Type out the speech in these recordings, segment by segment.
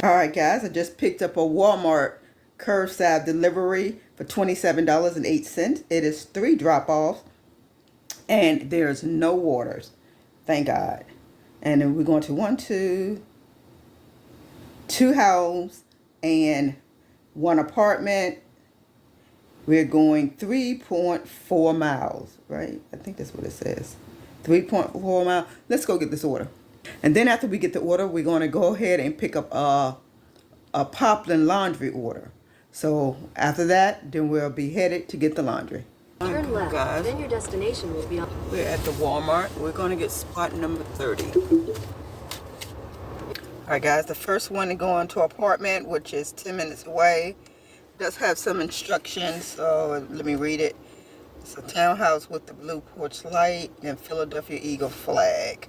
Alright guys, I just picked up a Walmart curbside delivery for $27.08. It is 3 drop-offs and there's no waters. Thank God. And then we're going to two houses and 1 apartment. We're going 3.4 miles, right? I think that's what it says. 3.4 miles. Let's go get this order. And then after we get the order, we're going to go ahead and pick up a Poplin laundry order. So after that, then we'll be headed to get the laundry. Turn left, Guys, then your destination will be on. we're at the Walmart. We're going to get spot number 30. Alright guys, the first one to go into apartment, which is 10 minutes away, does have some instructions, so let me read it. It's a townhouse with the blue porch light and Philadelphia Eagle flag.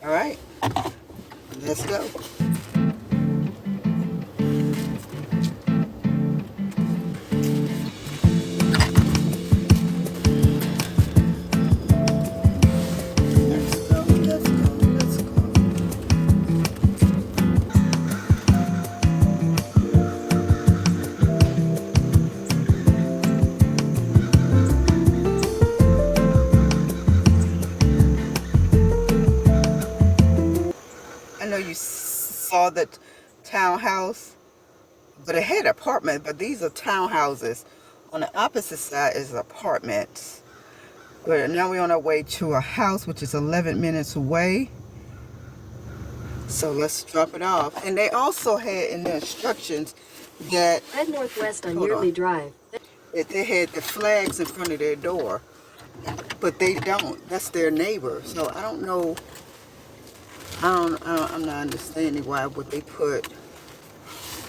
Alright, let's go. I know you saw the townhouse, but it had apartment, but these are townhouses. On the opposite side is apartments. But now we're on our way to a house which is 11 minutes away. So let's drop it off. And they also had in the instructions that Head northwest on Yearly Drive. they had the flags in front of their door, but they don't. That's their neighbor. So I don't know. I'm not understanding why would they put.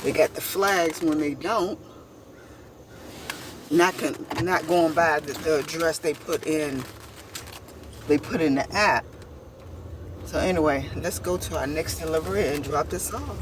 They got the flags when they don't. Not going by the address they put in. They put in the app. So anyway, let's go to our next delivery and drop this off.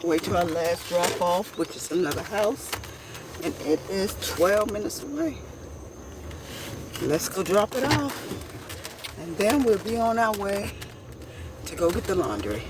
Way to our last drop off, which is another house, and it is 12 minutes away. Let's go drop it off, and then we'll be on our way to go get the laundry.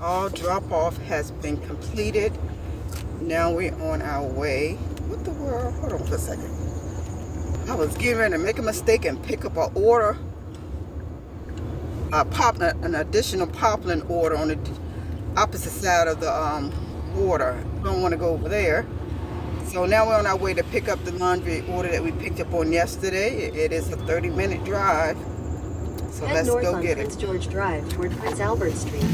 All drop-off has been completed. Now we're on our way. What the world? Hold on for a second. I was getting ready to make a mistake and pick up an order. An additional Poplin order on the opposite side of the order. Don't want to go over there. So now we're on our way to pick up the laundry order that we picked up on yesterday. It is a 30-minute drive. So Head let's north go on get Prince it. George Drive toward Prince Albert Street.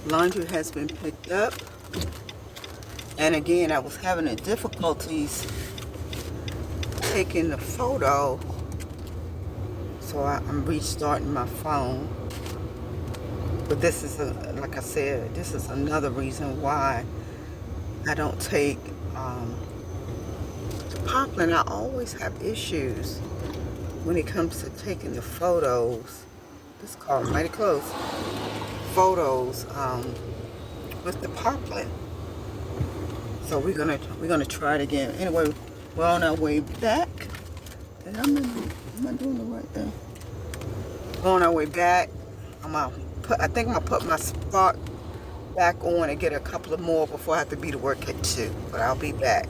Laundry has been picked up, and again I was having difficulties taking the photo, so I'm restarting my phone. But this is, like I said, this is another reason why I don't take the Poplin. I always have issues when it comes to taking the photos. This car mighty close. Photos with the Poplin. So we're gonna try it again. Anyway, we're on our way back. And am I doing the right thing? We're on our way back. I think I'm gonna put my spot back on and get a couple of more before I have to be to work at 2. But I'll be back.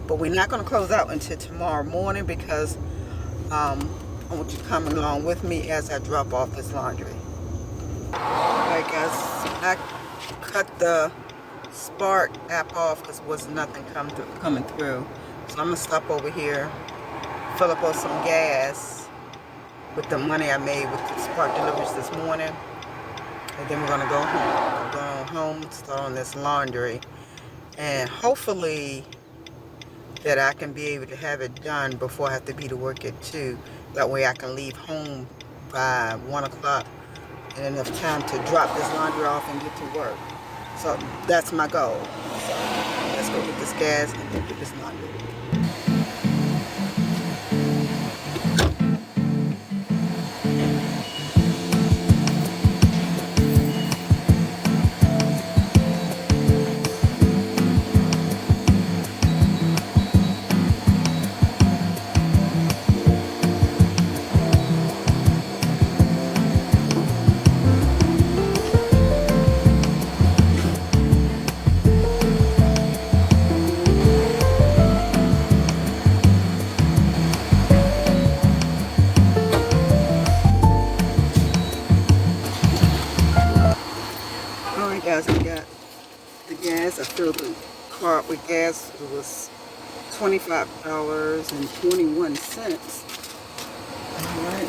But we're not gonna close out until tomorrow morning because I want you to come along with me as I drop off this laundry. Alright guys, I cut the Spark app off because there was nothing coming through. So I'm gonna stop over here, fill up on some gas with the money I made with the Spark deliveries this morning, and then we're gonna go home. Start on this laundry, and hopefully that I can be able to have it done before I have to be to work at 2. That way I can leave home by 1 o'clock and enough time to drop this laundry off and get to work. So that's my goal. So let's go get this gas and then get this laundry. Alright guys, I got the gas. I filled the car up with gas. It was $25.21. Alright.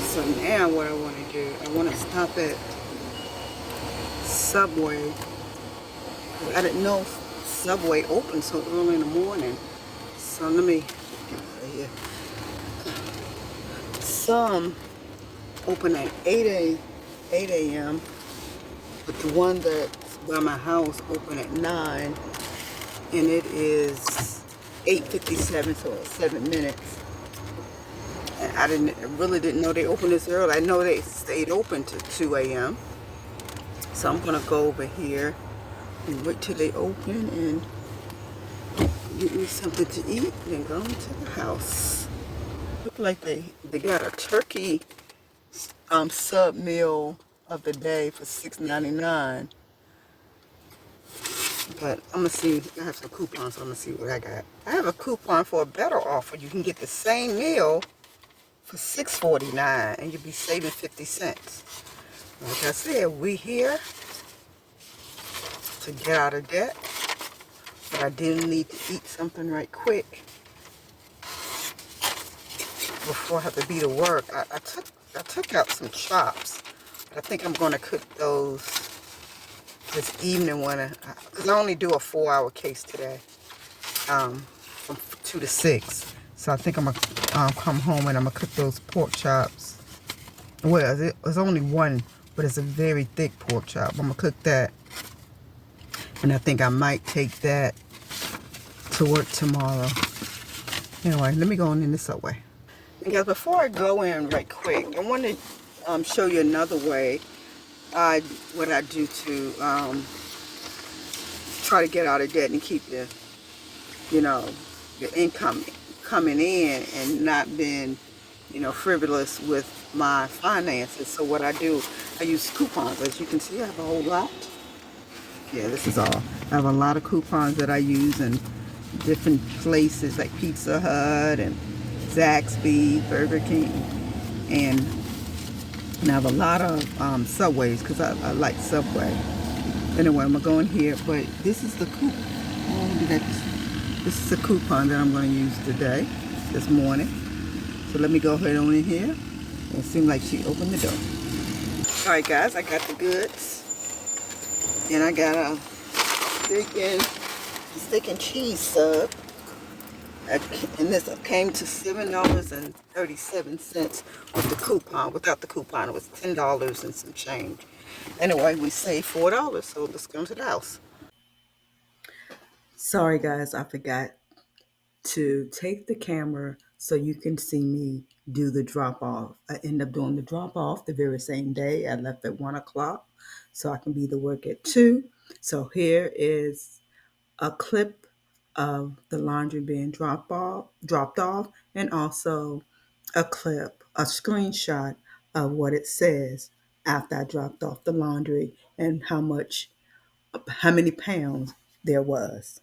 So now what I want to do, I want to stop at Subway. I didn't know Subway opened so early in the morning. So let me get out of here. Some open at 8 a.m. but the one that's by my house open at 9, and it is 8:57, so it's 7 minutes. And I really didn't know they opened this early. I know they stayed open to 2 a.m. So I'm gonna go over here and wait till they open and get me something to eat, then go into the house. Look like they got a turkey sub meal of the day for $6.99. But I'm gonna see. I have some coupons, so I'm gonna see what I got. I have a coupon for a better offer. You can get the same meal for $6.49 and you'll be saving 50 cents. Like I said, we here to get out of debt, but I did need to eat something right quick before I have to be to work. I took out some chops, but I think I'm gonna cook those this evening because I only do a 4-hour case today, from 2 to 6. So I think I'm gonna come home and I'm gonna cook those pork chops. Well, it's only one, but it's a very thick pork chop. I'm gonna cook that, and I think I might take that to work tomorrow. Anyway, let me go on in the Subway. And guys, before I go in right quick, I want to show you another way what I do to try to get out of debt and keep the income coming in and not being frivolous with my finances. So what I do, I use coupons. As you can see, I have a whole lot. Yeah, this is all. I have a lot of coupons that I use in different places like Pizza Hut and Zaxby's, Burger King, and I have a lot of Subways because I like Subway. Anyway, I'm gonna go in here, but this is the coupon. This is the coupon that I'm going to use today, this morning. So let me go ahead on in here. It seemed like she opened the door. All right, guys, I got the goods, and I got a steak and cheese sub. And this came to $7.37 with the coupon. Without the coupon, it was $10 and some change. Anyway, we saved $4, so let's go to the house. Sorry, guys, I forgot to take the camera so you can see me do the drop off. I end up doing the drop off the very same day. I left at 1 o'clock so I can be to work at 2. So here is a clip of the laundry being dropped off, and also a screenshot of what it says after I dropped off the laundry and how many pounds there was.